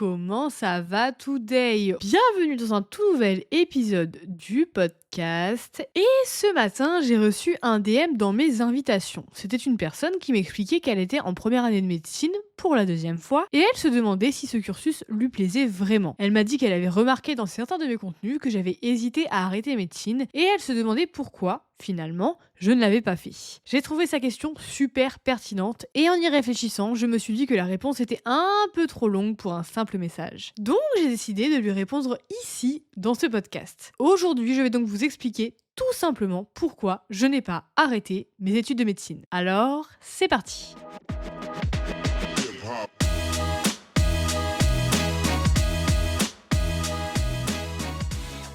comment ça va today? Bienvenue dans un tout nouvel épisode du podcast. Et ce matin, j'ai reçu un DM dans mes invitations. C'était une personne qui m'expliquait qu'elle était en première année de médecine pour la deuxième fois et elle se demandait si ce cursus lui plaisait vraiment. Elle m'a dit qu'elle avait remarqué dans certains de mes contenus que j'avais hésité à arrêter médecine et elle se demandait pourquoi, finalement, je ne l'avais pas fait. J'ai trouvé sa question super pertinente et en y réfléchissant, je me suis dit que la réponse était un peu trop longue pour un simple message. Donc j'ai décidé de lui répondre ici, dans ce podcast. Aujourd'hui, je vais donc vous expliquer tout simplement pourquoi je n'ai pas arrêté mes études de médecine. Alors, c'est parti!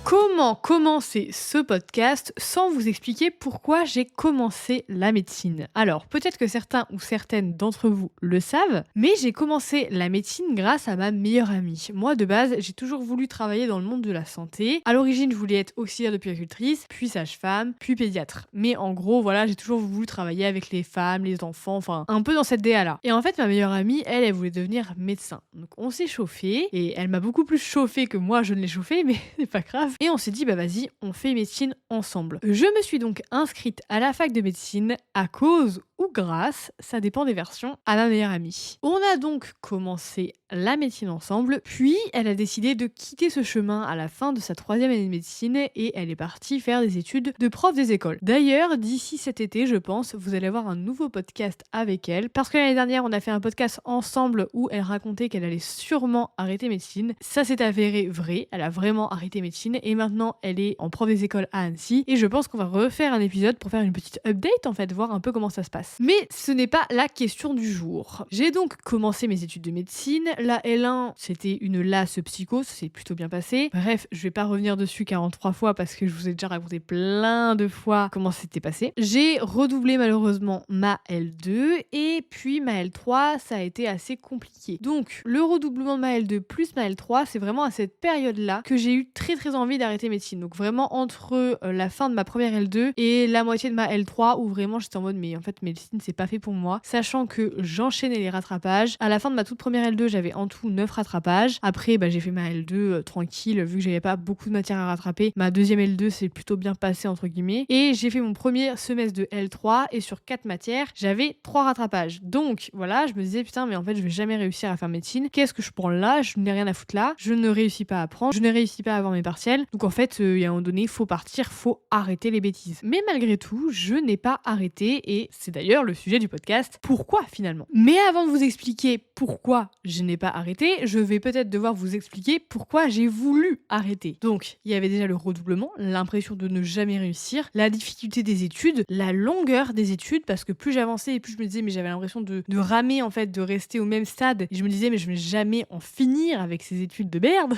Comment commencer ce podcast sans vous expliquer pourquoi j'ai commencé la médecine? Alors, peut-être que certains ou certaines d'entre vous le savent, mais j'ai commencé la médecine grâce à ma meilleure amie. Moi, de base, j'ai toujours voulu travailler dans le monde de la santé. À l'origine, je voulais être auxiliaire de puéricultrice, puis sage-femme, puis pédiatre. Mais en gros, voilà, j'ai toujours voulu travailler avec les femmes, les enfants, enfin, un peu dans cette DA-là. Et en fait, ma meilleure amie, elle voulait devenir médecin. Donc, on s'est chauffé, et elle m'a beaucoup plus chauffé que moi, je ne l'ai chauffé, mais c'est pas grave. Et on s'est dit, bah vas-y, on fait médecine ensemble. Je me suis donc inscrite à la fac de médecine à cause ou grâce, ça dépend des versions, à ma meilleure amie. On a donc commencé la médecine ensemble, puis elle a décidé de quitter ce chemin à la fin de sa 3e année de médecine et elle est partie faire des études de prof des écoles. D'ailleurs, d'ici cet été, je pense, vous allez avoir un nouveau podcast avec elle, parce que l'année dernière, on a fait un podcast ensemble où elle racontait qu'elle allait sûrement arrêter médecine. Ça s'est avéré vrai, elle a vraiment arrêté médecine et maintenant elle est en prof des écoles à Annecy et je pense qu'on va refaire un épisode pour faire une petite update en fait, voir un peu comment ça se passe. Mais ce n'est pas la question du jour. J'ai donc commencé mes études de médecine. La L1, c'était une LAS psycho, ça s'est plutôt bien passé. Bref, je vais pas revenir dessus 43 fois parce que je vous ai déjà raconté plein de fois comment c'était passé. J'ai redoublé malheureusement ma L2 et puis ma L3, ça a été assez compliqué. Donc, le redoublement de ma L2 plus ma L3, c'est vraiment à cette période-là que j'ai eu très envie d'arrêter médecine. Donc vraiment entre la fin de ma première L2 et la moitié de ma L3 où vraiment j'étais en mode mais en fait médecine c'est pas fait pour moi. Sachant que j'enchaînais les rattrapages. À la fin de ma toute première L2 j'avais en tout 9 rattrapages. Après j'ai fait ma L2 tranquille vu que j'avais pas beaucoup de matière à rattraper. Ma deuxième L2 s'est plutôt bien passée entre guillemets. Et j'ai fait mon premier semestre de L3 et sur 4 matières j'avais 3 rattrapages. Donc voilà, je me disais putain mais en fait je vais jamais réussir à faire médecine. Qu'est-ce que je prends là? Je n'ai rien à foutre là. Je ne réussis pas à apprendre. Je ne réussis pas à avoir mes partiels. Donc en fait, il y a un moment donné, faut partir, faut arrêter les bêtises. Mais malgré tout, je n'ai pas arrêté et c'est d'ailleurs le sujet du podcast. Pourquoi finalement? Mais avant de vous expliquer pourquoi je n'ai pas arrêté, je vais peut-être devoir vous expliquer pourquoi j'ai voulu arrêter. Donc, il y avait déjà le redoublement, l'impression de ne jamais réussir, la difficulté des études, la longueur des études, parce que plus j'avançais et plus je me disais, mais j'avais l'impression de ramer en fait, de rester au même stade. Et je me disais, mais je vais jamais en finir avec ces études de merde.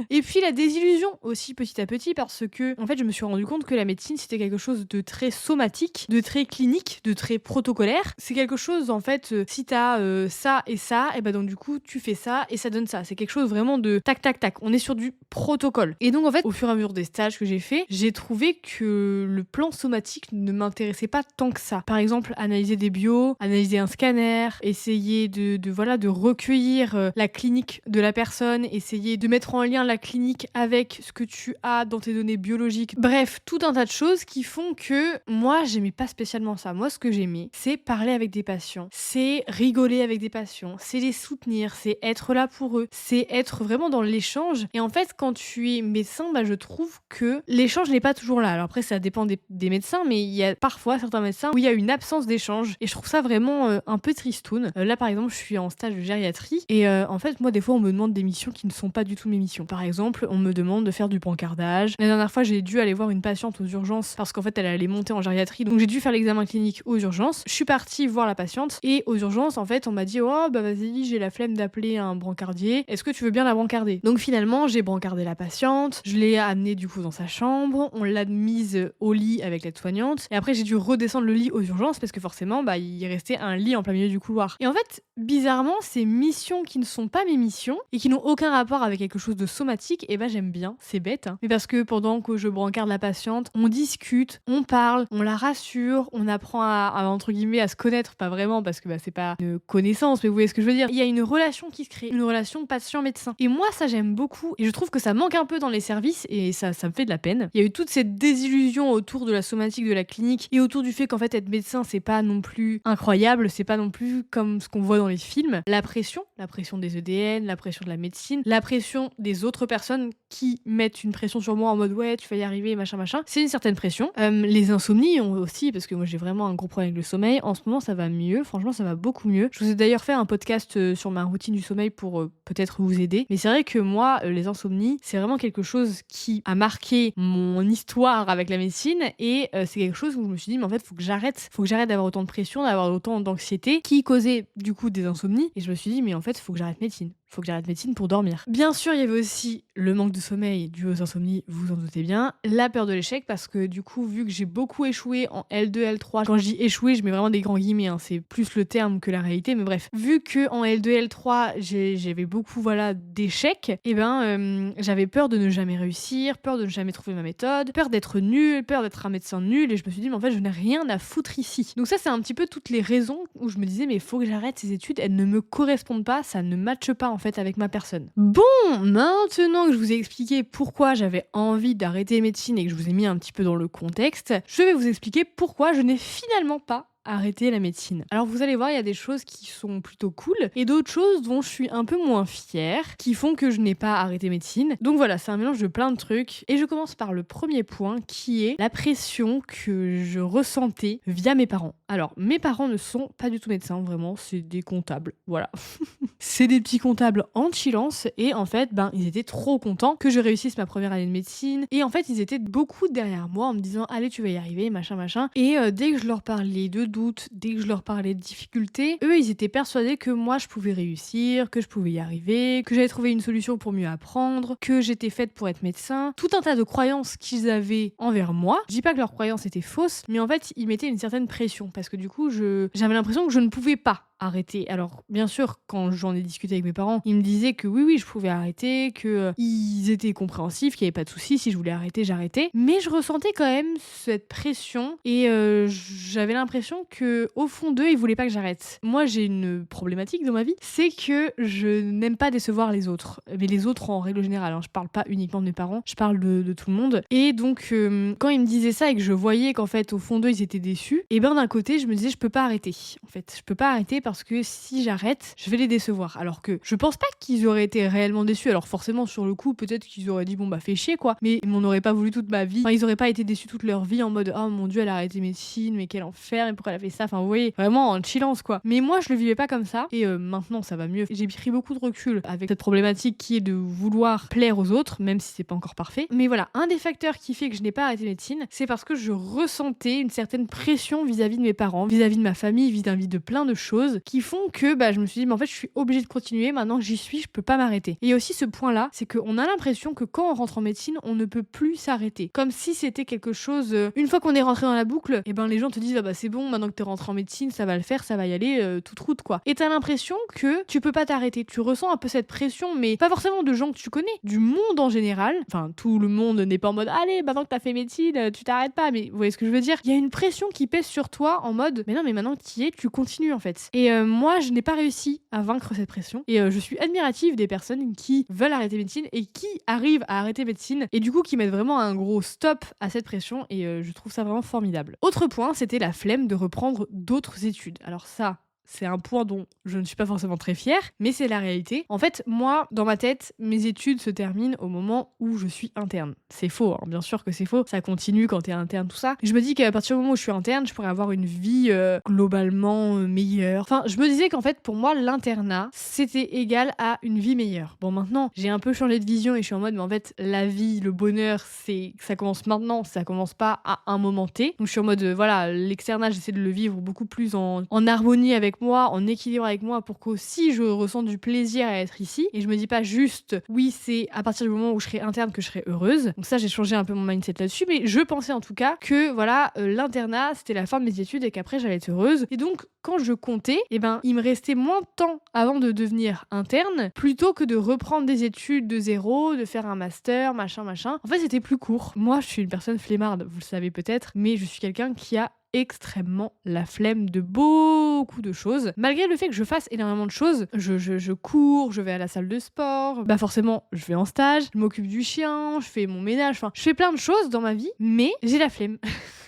Et puis la désillusion aussi petit à petit parce que en fait je me suis rendu compte que la médecine c'était quelque chose de très somatique, de très clinique, de très protocolaire. C'est quelque chose en fait si t'as ça et ben donc du coup tu fais ça et ça donne ça. C'est quelque chose vraiment de tac tac tac. On est sur du protocole. Et donc en fait au fur et à mesure des stages que j'ai fait, j'ai trouvé que le plan somatique ne m'intéressait pas tant que ça. Par exemple analyser des bios, analyser un scanner, essayer de recueillir la clinique de la personne, essayer de mettre en lien la clinique avec ce que tu as dans tes données biologiques. Bref, tout un tas de choses qui font que moi, j'aimais pas spécialement ça. Moi, ce que j'aimais, c'est parler avec des patients, c'est rigoler avec des patients, c'est les soutenir, c'est être là pour eux, c'est être vraiment dans l'échange. Et en fait, quand tu es médecin, je trouve que l'échange n'est pas toujours là. Alors après, ça dépend des médecins, mais il y a parfois certains médecins où il y a une absence d'échange. Et je trouve ça vraiment un peu tristoun. Là, par exemple, je suis en stage de gériatrie et en fait, moi, des fois, on me demande des missions qui ne sont pas du tout mes missions. Par exemple, on me demande de faire du brancardage. La dernière fois, j'ai dû aller voir une patiente aux urgences parce qu'en fait, elle allait monter en gériatrie. Donc, j'ai dû faire l'examen clinique aux urgences. Je suis partie voir la patiente et aux urgences, en fait, on m'a dit oh, bah vas-y, j'ai la flemme d'appeler un brancardier. Est-ce que tu veux bien la brancarder? Donc, finalement, j'ai brancardé la patiente. Je l'ai amenée du coup dans sa chambre. On l'a mise au lit avec l'aide-soignante. Et après, j'ai dû redescendre le lit aux urgences parce que forcément, il restait un lit en plein milieu du couloir. Et en fait, bizarrement, ces missions qui ne sont pas mes missions et qui n'ont aucun rapport avec quelque chose de somatique, et j'aime bien, c'est bête, hein. Mais parce que pendant que je brancarde la patiente, on discute, on parle, on la rassure, on apprend à entre guillemets à se connaître, pas vraiment parce que c'est pas une connaissance, mais vous voyez ce que je veux dire. Il y a une relation qui se crée, une relation patient-médecin. Et moi ça j'aime beaucoup et je trouve que ça manque un peu dans les services et ça me fait de la peine. Il y a eu toute cette désillusion autour de la somatique de la clinique et autour du fait qu'en fait être médecin c'est pas non plus incroyable, c'est pas non plus comme ce qu'on voit dans les films. La pression des EDN, la pression de la médecine, la pression des autres personnes qui mettent une pression sur moi en mode ouais tu vas y arriver machin, c'est une certaine pression. Les insomnies aussi, parce que moi j'ai vraiment un gros problème avec le sommeil. En ce moment ça va mieux, franchement ça va beaucoup mieux. Je vous ai d'ailleurs fait un podcast sur ma routine du sommeil pour peut-être vous aider. Mais c'est vrai que moi, les insomnies, c'est vraiment quelque chose qui a marqué mon histoire avec la médecine et c'est quelque chose où je me suis dit mais en fait faut que j'arrête d'avoir autant de pression, d'avoir autant d'anxiété qui causait du coup des insomnies et je me suis dit mais en fait faut que j'arrête médecine. Faut que j'arrête médecine pour dormir. Bien sûr, il y avait aussi le manque de sommeil dû aux insomnies, vous en doutez bien, la peur de l'échec parce que du coup, vu que j'ai beaucoup échoué en L2, L3, quand je dis échoué, je mets vraiment des grands guillemets, c'est plus le terme que la réalité, mais bref, vu que en L2, L3, j'avais beaucoup d'échecs, j'avais peur de ne jamais réussir, peur de ne jamais trouver ma méthode, peur d'être nul, peur d'être un médecin nul et je me suis dit mais en fait, je n'ai rien à foutre ici. Donc ça, c'est un petit peu toutes les raisons où je me disais mais faut que j'arrête ces études, elles ne me correspondent pas, ça ne matche pas en fait avec ma personne. Bon, maintenant que je vous ai expliqué pourquoi j'avais envie d'arrêter médecine et que je vous ai mis un petit peu dans le contexte, je vais vous expliquer pourquoi je n'ai finalement pas arrêter la médecine. Alors vous allez voir, il y a des choses qui sont plutôt cool et d'autres choses dont je suis un peu moins fière qui font que je n'ai pas arrêté médecine. Donc voilà, c'est un mélange de plein de trucs et je commence par le premier point qui est la pression que je ressentais via mes parents. Alors mes parents ne sont pas du tout médecins, vraiment, c'est des comptables, voilà. C'est des petits comptables en chillance et en fait, ils étaient trop contents que je réussisse ma première année de médecine et en fait, ils étaient beaucoup derrière moi en me disant allez, tu vas y arriver, machin. Et dès que je leur parlais de doutes, dès que je leur parlais de difficultés, eux ils étaient persuadés que moi je pouvais réussir, que je pouvais y arriver, que j'avais trouvé une solution pour mieux apprendre, que j'étais faite pour être médecin, tout un tas de croyances qu'ils avaient envers moi. Je dis pas que leurs croyances étaient fausses, mais en fait ils mettaient une certaine pression parce que du coup j'avais l'impression que je ne pouvais pas arrêter. Alors bien sûr quand j'en ai discuté avec mes parents, ils me disaient que oui je pouvais arrêter, que ils étaient compréhensifs, qu'il n'y avait pas de souci, si je voulais arrêter j'arrêtais, mais je ressentais quand même cette pression et j'avais l'impression que au fond d'eux ils voulaient pas que j'arrête. Moi j'ai une problématique dans ma vie, c'est que je n'aime pas décevoir les autres, mais les autres en règle générale, je parle pas uniquement de mes parents, je parle de tout le monde et donc quand ils me disaient ça et que je voyais qu'en fait au fond d'eux ils étaient déçus, et d'un côté je me disais je peux pas arrêter, en fait je peux pas arrêter parce que si j'arrête je vais les décevoir, alors que je pense pas qu'ils auraient été réellement déçus. Alors forcément sur le coup peut-être qu'ils auraient dit bon fais chier quoi, mais ils m'en auraient pas voulu toute ma vie, ils auraient pas été déçus toute leur vie en mode oh mon dieu elle a arrêté médecine mais quel enfer et pourquoi elle a fait ça, vous voyez, vraiment en chillance quoi. Mais moi je le vivais pas comme ça et maintenant ça va mieux. J'ai pris beaucoup de recul avec cette problématique qui est de vouloir plaire aux autres même si c'est pas encore parfait. Mais voilà, un des facteurs qui fait que je n'ai pas arrêté médecine, c'est parce que je ressentais une certaine pression vis-à-vis de mes parents, vis-à-vis de ma famille, vis-à-vis de plein de choses qui font que je me suis dit mais en fait je suis obligée de continuer, maintenant que j'y suis je peux pas m'arrêter. Et il y a aussi ce point là, c'est qu'on a l'impression que quand on rentre en médecine on ne peut plus s'arrêter, comme si c'était quelque chose, une fois qu'on est rentré dans la boucle, et les gens te disent c'est bon, maintenant que t'es rentré en médecine ça va le faire, ça va y aller, toute route quoi. Et t'as l'impression que tu peux pas t'arrêter, tu ressens un peu cette pression, mais pas forcément de gens que tu connais, du monde en général, tout le monde n'est pas en mode allez maintenant que t'as fait médecine tu t'arrêtes pas, mais vous voyez ce que je veux dire, il y a une pression qui pèse sur toi en mode mais non mais maintenant que t'y es tu continues en fait. Et moi je n'ai pas réussi à vaincre cette pression et je suis admirative des personnes qui veulent arrêter médecine et qui arrivent à arrêter médecine et du coup qui mettent vraiment un gros stop à cette pression et je trouve ça vraiment formidable. Autre point, c'était la flemme de reprendre d'autres études. Alors ça, c'est un point dont je ne suis pas forcément très fière, mais c'est la réalité. En fait, moi, dans ma tête, mes études se terminent au moment où je suis interne. C'est faux, bien sûr que c'est faux. Ça continue quand t'es interne, tout ça. Je me dis qu'à partir du moment où je suis interne, je pourrais avoir une vie globalement meilleure. Je me disais qu'en fait, pour moi, l'internat, c'était égal à une vie meilleure. Bon, maintenant, j'ai un peu changé de vision et je suis en mode, mais en fait, la vie, le bonheur, ça commence maintenant, ça commence pas à un moment T. Donc je suis en mode, l'externat, j'essaie de le vivre beaucoup plus en harmonie avec moi, en équilibre avec moi pour qu'aussi je ressens du plaisir à être ici et je me dis pas juste oui c'est à partir du moment où je serai interne que je serai heureuse. Donc ça j'ai changé un peu mon mindset là-dessus, mais je pensais en tout cas que l'internat c'était la fin de mes études et qu'après j'allais être heureuse. Et donc quand je comptais, il me restait moins de temps avant de devenir interne plutôt que de reprendre des études de zéro, de faire un master, machin. En fait c'était plus court. Moi je suis une personne flemmarde, vous le savez peut-être, mais je suis quelqu'un qui a extrêmement la flemme de beaucoup de choses. Malgré le fait que je fasse énormément de choses, je cours, je vais à la salle de sport, bah forcément je vais en stage, je m'occupe du chien, je fais mon ménage, enfin je fais plein de choses dans ma vie, mais j'ai la flemme.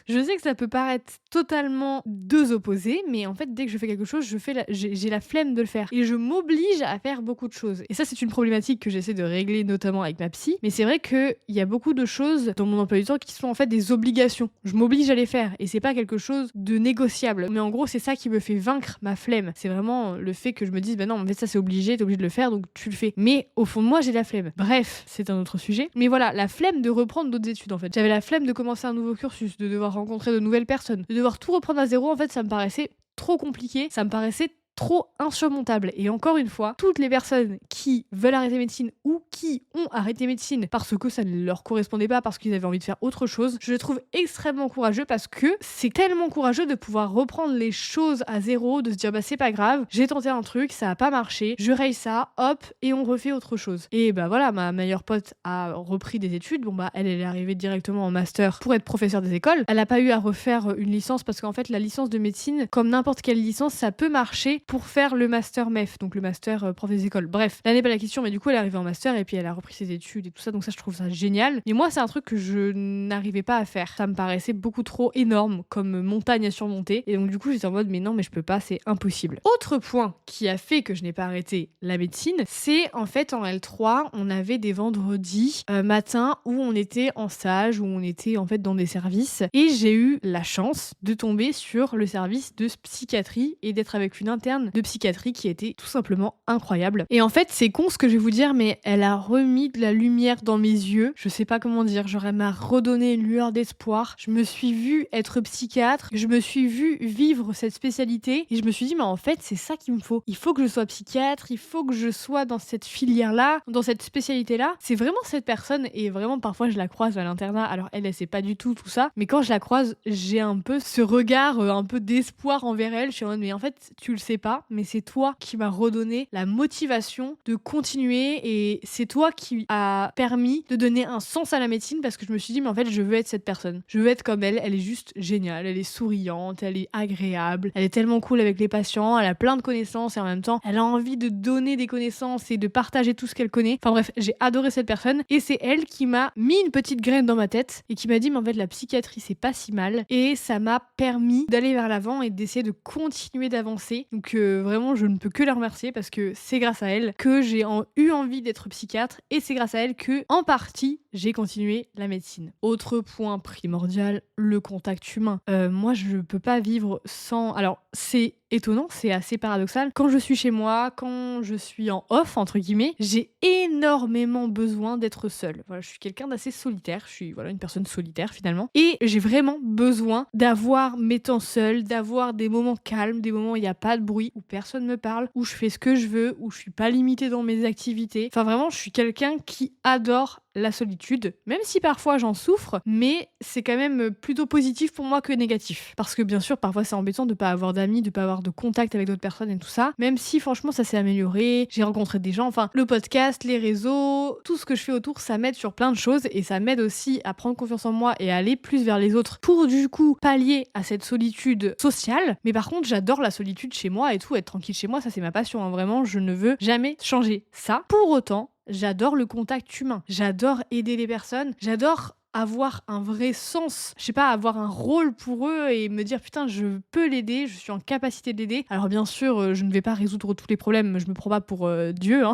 Je sais que ça peut paraître totalement deux opposés, mais en fait, dès que je fais quelque chose, j'ai la flemme de le faire. Et je m'oblige à faire beaucoup de choses. Et ça, c'est une problématique que j'essaie de régler, notamment avec ma psy. Mais c'est vrai qu'il y a beaucoup de choses dans mon emploi du temps qui sont en fait des obligations. Je m'oblige à les faire. Et c'est pas quelque chose de négociable. Mais en gros, c'est ça qui me fait vaincre ma flemme. C'est vraiment le fait que je me dise, bah non, en fait, ça c'est obligé, t'es obligé de le faire, donc tu le fais. Mais au fond de moi, j'ai la flemme. Bref, c'est un autre sujet. Mais voilà, la flemme de reprendre d'autres études en fait. J'avais la flemme de commencer un nouveau cursus, de devoir rencontrer de nouvelles personnes, de devoir tout reprendre à zéro. En fait, ça me paraissait trop compliqué, ça me paraissait trop insurmontable. Et encore une fois, toutes les personnes qui veulent arrêter médecine ou qui ont arrêté médecine parce que ça ne leur correspondait pas, parce qu'ils avaient envie de faire autre chose, je le trouve extrêmement courageux parce que c'est tellement courageux de pouvoir reprendre les choses à zéro, de se dire bah c'est pas grave, j'ai tenté un truc, ça a pas marché, je raye ça, hop, et on refait autre chose. Et bah voilà, ma meilleure pote a repris des études, bon bah elle est arrivée directement en master pour être professeure des écoles. Elle a pas eu à refaire une licence parce qu'en fait la licence de médecine, comme n'importe quelle licence, ça peut marcher pour faire le master MEF, donc le master prof des écoles. Bref, là n'est pas la question, mais du coup elle est arrivée en master et puis elle a repris ses études et tout ça, donc ça je trouve ça génial. Mais moi c'est un truc que je n'arrivais pas à faire. Ça me paraissait beaucoup trop énorme comme montagne à surmonter. Et donc du coup j'étais en mode mais non mais je peux pas, c'est impossible. Autre point qui a fait que je n'ai pas arrêté la médecine, c'est en fait en L3 on avait des vendredis matin où on était en stage, où on était en fait dans des services. Et j'ai eu la chance de tomber sur le service de psychiatrie et d'être avec une interne de psychiatrie qui était tout simplement incroyable. Et en fait, c'est con ce que je vais vous dire, mais elle a remis de la lumière dans mes yeux. Je sais pas comment dire, genre elle m'a redonné une lueur d'espoir. Je me suis vue être psychiatre, je me suis vue vivre cette spécialité et je me suis dit, mais en fait, c'est ça qu'il me faut. Il faut que je sois psychiatre, il faut que je sois dans cette filière-là, dans cette spécialité-là. C'est vraiment cette personne et vraiment parfois je la croise à l'internat. Alors elle sait pas du tout ça, mais quand je la croise, j'ai un peu ce regard un peu d'espoir envers elle. Je suis en mode, mais en fait, tu le sais pas, mais c'est toi qui m'as redonné la motivation de continuer et c'est toi qui a permis de donner un sens à la médecine parce que je me suis dit mais en fait je veux être cette personne, je veux être comme elle est juste géniale, elle est souriante, elle est agréable, elle est tellement cool avec les patients, elle a plein de connaissances et en même temps elle a envie de donner des connaissances et de partager tout ce qu'elle connaît. Enfin bref, j'ai adoré cette personne et c'est elle qui m'a mis une petite graine dans ma tête et qui m'a dit mais en fait la psychiatrie c'est pas si mal et ça m'a permis d'aller vers l'avant et d'essayer de continuer d'avancer. Donc vraiment je ne peux que la remercier parce que c'est grâce à elle que j'ai eu envie d'être psychiatre et c'est grâce à elle que en partie j'ai continué la médecine. Autre point primordial, le contact humain. Moi je peux pas vivre sans... Alors c'est étonnant, c'est assez paradoxal. Quand je suis chez moi, quand je suis en off, entre guillemets, j'ai énormément besoin d'être seule. Voilà, je suis quelqu'un d'assez solitaire, je suis une personne solitaire finalement. Et j'ai vraiment besoin d'avoir mes temps seuls, d'avoir des moments calmes, des moments où il n'y a pas de bruit, où personne me parle, où je fais ce que je veux, où je suis pas limitée dans mes activités. Enfin vraiment, je suis quelqu'un qui adore la solitude, même si parfois j'en souffre, mais c'est quand même plutôt positif pour moi que négatif. Parce que bien sûr, parfois c'est embêtant de pas avoir d'amis, de pas avoir de contact avec d'autres personnes et tout ça, même si franchement ça s'est amélioré, j'ai rencontré des gens, enfin le podcast, les réseaux, tout ce que je fais autour, ça m'aide sur plein de choses et ça m'aide aussi à prendre confiance en moi et à aller plus vers les autres pour du coup pallier à cette solitude sociale. Mais par contre, j'adore la solitude chez moi et tout, être tranquille chez moi, ça c'est ma passion, hein. Vraiment, je ne veux jamais changer ça. Pour autant, j'adore le contact humain, j'adore aider les personnes, j'adore avoir un vrai sens, je sais pas, avoir un rôle pour eux et me dire putain je peux l'aider, je suis en capacité de l'aider. Alors bien sûr je ne vais pas résoudre tous les problèmes, je me prends pas pour Dieu, hein.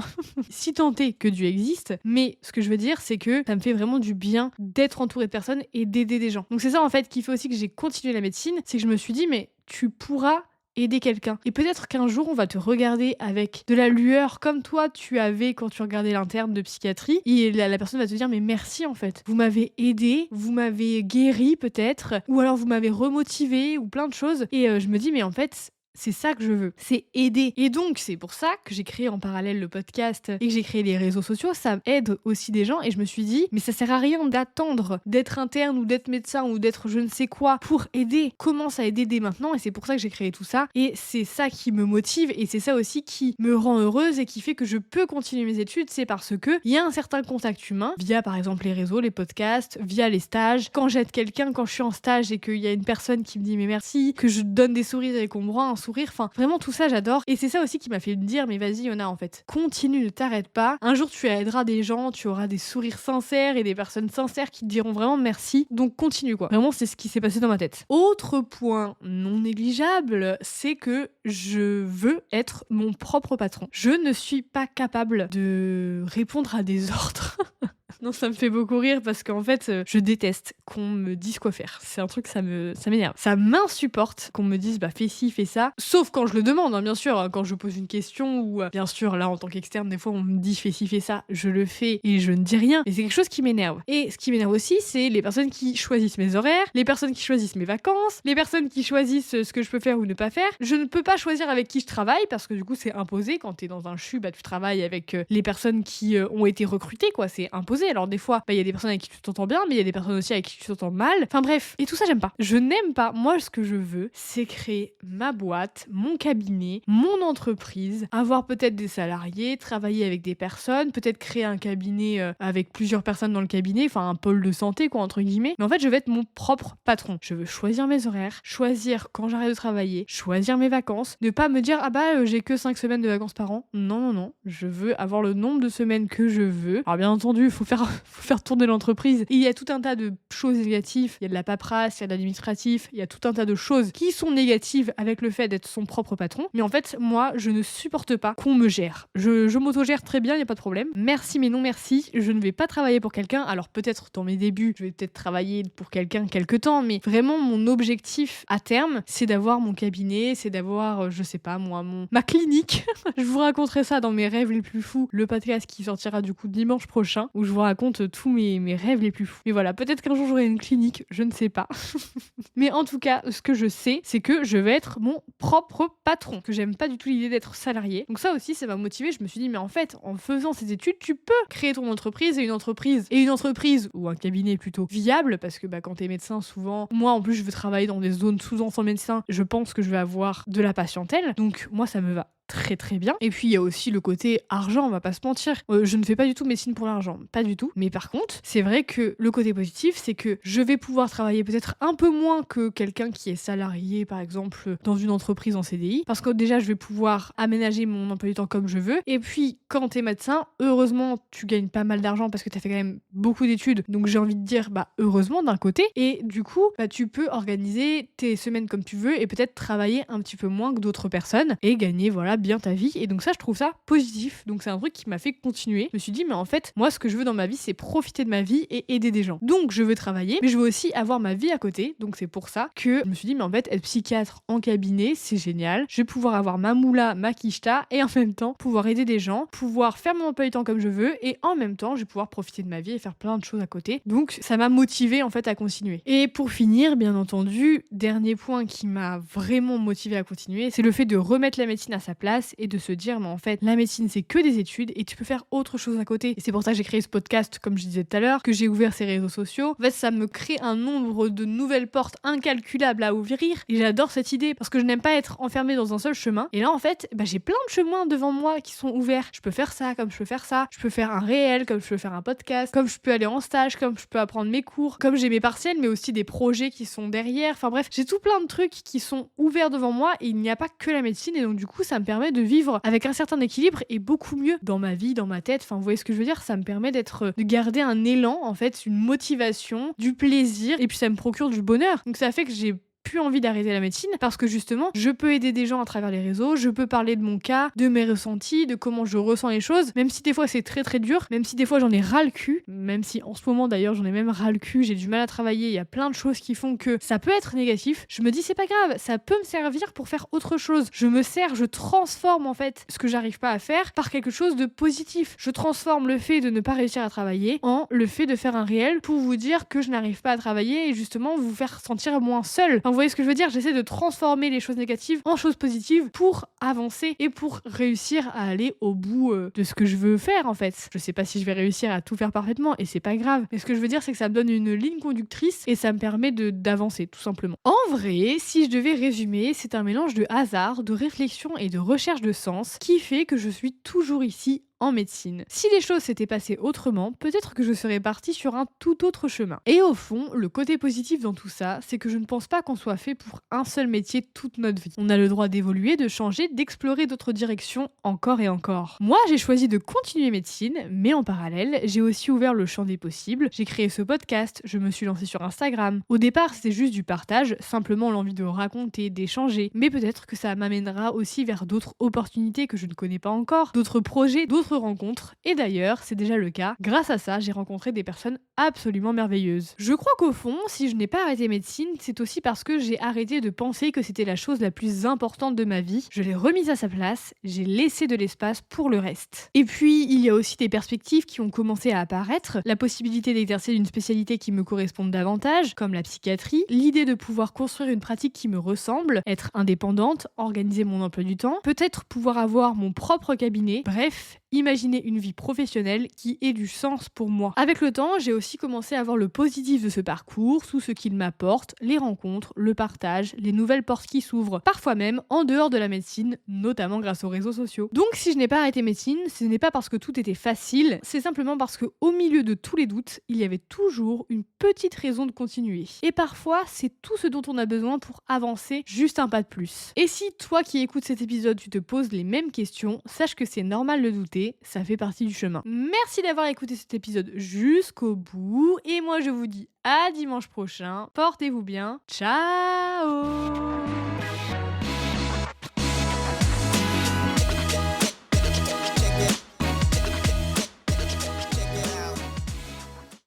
Si tant est que Dieu existe, mais ce que je veux dire c'est que ça me fait vraiment du bien d'être entourée de personnes et d'aider des gens. Donc c'est ça en fait qui fait aussi que j'ai continué la médecine, c'est que je me suis dit mais tu pourras aider quelqu'un. Et peut-être qu'un jour, on va te regarder avec de la lueur comme toi, tu avais quand tu regardais l'interne de psychiatrie. Et la personne va te dire, mais merci en fait. Vous m'avez aidé, vous m'avez guéri peut-être, ou alors vous m'avez remotivé, ou plein de choses. Et je me dis, mais en fait, C'est ça que je veux, c'est aider. Et donc, c'est pour ça que j'ai créé en parallèle le podcast et que j'ai créé les réseaux sociaux. Ça aide aussi des gens et je me suis dit, mais ça sert à rien d'attendre d'être interne ou d'être médecin ou d'être je ne sais quoi pour aider. Commence à aider dès maintenant et c'est pour ça que j'ai créé tout ça. Et c'est ça qui me motive et c'est ça aussi qui me rend heureuse et qui fait que je peux continuer mes études. C'est parce que il y a un certain contact humain via par exemple les réseaux, les podcasts, via les stages. Quand j'aide quelqu'un, quand je suis en stage et qu'il y a une personne qui me dit mais merci, que je donne des sourires et qu'on me rend un sourire, enfin vraiment tout ça j'adore. Et c'est ça aussi qui m'a fait me dire mais vas-y Yona en fait, continue, ne t'arrête pas. Un jour tu aideras des gens, tu auras des sourires sincères et des personnes sincères qui te diront vraiment merci. Donc continue quoi. Vraiment c'est ce qui s'est passé dans ma tête. Autre point non négligeable, c'est que je veux être mon propre patron. Je ne suis pas capable de répondre à des ordres. Non, ça me fait beaucoup rire parce qu'en fait, je déteste qu'on me dise quoi faire. C'est un truc, ça m'énerve. Ça m'insupporte qu'on me dise, bah, fais ci, fais ça. Sauf quand je le demande, hein, bien sûr, hein, quand je pose une question ou, bien sûr, là, en tant qu'externe, des fois, on me dit, fais ci, fais ça. Je le fais et je ne dis rien. Mais c'est quelque chose qui m'énerve. Et ce qui m'énerve aussi, c'est les personnes qui choisissent mes horaires, les personnes qui choisissent mes vacances, les personnes qui choisissent ce que je peux faire ou ne pas faire. Je ne peux pas choisir avec qui je travaille parce que du coup, c'est imposé. Quand t'es dans un CHU, bah, tu travailles avec les personnes qui ont été recrutées, quoi. C'est imposé. Alors des fois, bah, y a des personnes avec qui tu t'entends bien, mais il y a des personnes aussi avec qui tu t'entends mal. Enfin bref, et tout ça j'aime pas. Je n'aime pas. Moi, ce que je veux, c'est créer ma boîte, mon cabinet, mon entreprise, avoir peut-être des salariés, travailler avec des personnes, peut-être créer un cabinet avec plusieurs personnes dans le cabinet, enfin un pôle de santé quoi entre guillemets. Mais en fait, je veux être mon propre patron. Je veux choisir mes horaires, choisir quand j'arrête de travailler, choisir mes vacances, ne pas me dire ah bah j'ai que 5 semaines de vacances par an. Non non non, je veux avoir le nombre de semaines que je veux. Alors bien entendu, il faut faire tourner l'entreprise. Et il y a tout un tas de choses négatives. Il y a de la paperasse, il y a de l'administratif, il y a tout un tas de choses qui sont négatives avec le fait d'être son propre patron. Mais en fait, moi, je ne supporte pas qu'on me gère. Je m'autogère très bien, il n'y a pas de problème. Merci, mais non merci. Je ne vais pas travailler pour quelqu'un. Alors peut-être dans mes débuts, je vais peut-être travailler pour quelqu'un quelque temps, mais vraiment mon objectif à terme, c'est d'avoir mon cabinet, c'est d'avoir, je sais pas moi, ma clinique. Je vous raconterai ça dans mes rêves les plus fous. Le podcast qui sortira du coup dimanche prochain, où je vous raconte tous mes rêves les plus fous. Mais voilà, peut-être qu'un jour j'aurai une clinique, je ne sais pas. Mais en tout cas, ce que je sais, c'est que je vais être mon propre patron, que j'aime pas du tout l'idée d'être salarié. Donc ça aussi, ça m'a motivée. Je me suis dit, mais en fait, en faisant ces études, tu peux créer ton entreprise et une entreprise, ou un cabinet plutôt, viable, parce que bah, quand t'es médecin, souvent, moi en plus, je veux travailler dans des zones sous-denses médecins, je pense que je vais avoir de la patientèle. Donc moi, ça me va très très bien. Et puis il y a aussi le côté argent, on va pas se mentir. Je ne fais pas du tout médecine pour l'argent, pas du tout. Mais par contre, c'est vrai que le côté positif, c'est que je vais pouvoir travailler peut-être un peu moins que quelqu'un qui est salarié, par exemple, dans une entreprise en CDI. Parce que déjà, je vais pouvoir aménager mon emploi du temps comme je veux. Et puis, quand t'es médecin, heureusement, tu gagnes pas mal d'argent parce que t'as fait quand même beaucoup d'études. Donc j'ai envie de dire, bah heureusement d'un côté. Et du coup, bah, tu peux organiser tes semaines comme tu veux et peut-être travailler un petit peu moins que d'autres personnes et gagner, voilà, bien ta vie. Et donc ça, je trouve ça positif. Donc c'est un truc qui m'a fait continuer. Je me suis dit, mais en fait, moi, ce que je veux dans ma vie, c'est profiter de ma vie et aider des gens. Donc je veux travailler, mais je veux aussi avoir ma vie à côté. Donc c'est pour ça que je me suis dit, mais en fait, être psychiatre en cabinet, c'est génial. Je vais pouvoir avoir ma moula, ma quicheta et en même temps pouvoir aider des gens, pouvoir faire mon emploi du temps comme je veux et en même temps, je vais pouvoir profiter de ma vie et faire plein de choses à côté. Donc ça m'a motivée en fait à continuer. Et pour finir, bien entendu, dernier point qui m'a vraiment motivée à continuer, c'est le fait de remettre la médecine à sa place et de se dire mais en fait la médecine c'est que des études et tu peux faire autre chose à côté. Et c'est pour ça que j'ai créé ce podcast comme je disais tout à l'heure, que j'ai ouvert ces réseaux sociaux. En fait ça me crée un nombre de nouvelles portes incalculables à ouvrir et j'adore cette idée parce que je n'aime pas être enfermée dans un seul chemin. Et là en fait bah, j'ai plein de chemins devant moi qui sont ouverts. Je peux faire ça comme je peux faire ça, je peux faire un réel comme je peux faire un podcast, comme je peux aller en stage, comme je peux apprendre mes cours, comme j'ai mes partiels mais aussi des projets qui sont derrière. Enfin bref, j'ai tout plein de trucs qui sont ouverts devant moi et il n'y a pas que la médecine et donc du coup ça me permet de vivre avec un certain équilibre et beaucoup mieux dans ma vie, dans ma tête. Enfin, vous voyez ce que je veux dire? Ça me permet de garder un élan, en fait, une motivation, du plaisir et puis ça me procure du bonheur. Donc ça fait que j'ai plus envie d'arrêter la médecine parce que justement je peux aider des gens à travers les réseaux, je peux parler de mon cas, de mes ressentis, de comment je ressens les choses, même si des fois c'est très très dur, même si des fois j'en ai ras le cul, même si en ce moment d'ailleurs j'en ai même ras le cul, j'ai du mal à travailler, il y a plein de choses qui font que ça peut être négatif, je me dis c'est pas grave, ça peut me servir pour faire autre chose, je transforme en fait ce que j'arrive pas à faire par quelque chose de positif, je transforme le fait de ne pas réussir à travailler en le fait de faire un réel pour vous dire que je n'arrive pas à travailler et justement vous faire sentir moins seul. Enfin, vous voyez ce que je veux dire? J'essaie de transformer les choses négatives en choses positives pour avancer et pour réussir à aller au bout de ce que je veux faire en fait. Je sais pas si je vais réussir à tout faire parfaitement et c'est pas grave. Mais ce que je veux dire, c'est que ça me donne une ligne conductrice et ça me permet d'avancer tout simplement. En vrai, si je devais résumer, c'est un mélange de hasard, de réflexion et de recherche de sens qui fait que je suis toujours ici en médecine. Si les choses s'étaient passées autrement, peut-être que je serais partie sur un tout autre chemin. Et au fond, le côté positif dans tout ça, c'est que je ne pense pas qu'on soit fait pour un seul métier toute notre vie. On a le droit d'évoluer, de changer, d'explorer d'autres directions encore et encore. Moi, j'ai choisi de continuer médecine, mais en parallèle, j'ai aussi ouvert le champ des possibles. J'ai créé ce podcast, je me suis lancée sur Instagram. Au départ, c'était juste du partage, simplement l'envie de raconter, d'échanger, mais peut-être que ça m'amènera aussi vers d'autres opportunités que je ne connais pas encore, d'autres projets, d'autres rencontres, et d'ailleurs, c'est déjà le cas. Grâce à ça, j'ai rencontré des personnes absolument merveilleuses. Je crois qu'au fond, si je n'ai pas arrêté médecine, c'est aussi parce que j'ai arrêté de penser que c'était la chose la plus importante de ma vie. Je l'ai remise à sa place, j'ai laissé de l'espace pour le reste. Et puis, il y a aussi des perspectives qui ont commencé à apparaître, la possibilité d'exercer une spécialité qui me corresponde davantage, comme la psychiatrie, l'idée de pouvoir construire une pratique qui me ressemble, être indépendante, organiser mon emploi du temps, peut-être pouvoir avoir mon propre cabinet, bref, imaginer une vie professionnelle qui ait du sens pour moi. Avec le temps, j'ai aussi commencé à voir le positif de ce parcours, tout ce qu'il m'apporte, les rencontres, le partage, les nouvelles portes qui s'ouvrent, parfois même en dehors de la médecine, notamment grâce aux réseaux sociaux. Donc si je n'ai pas arrêté médecine, ce n'est pas parce que tout était facile, c'est simplement parce que au milieu de tous les doutes, il y avait toujours une petite raison de continuer. Et parfois, c'est tout ce dont on a besoin pour avancer juste un pas de plus. Et si toi qui écoutes cet épisode, tu te poses les mêmes questions, sache que c'est normal de douter, ça fait partie du chemin. Merci d'avoir écouté cet épisode jusqu'au bout et moi je vous dis à dimanche prochain. Portez-vous bien. Ciao!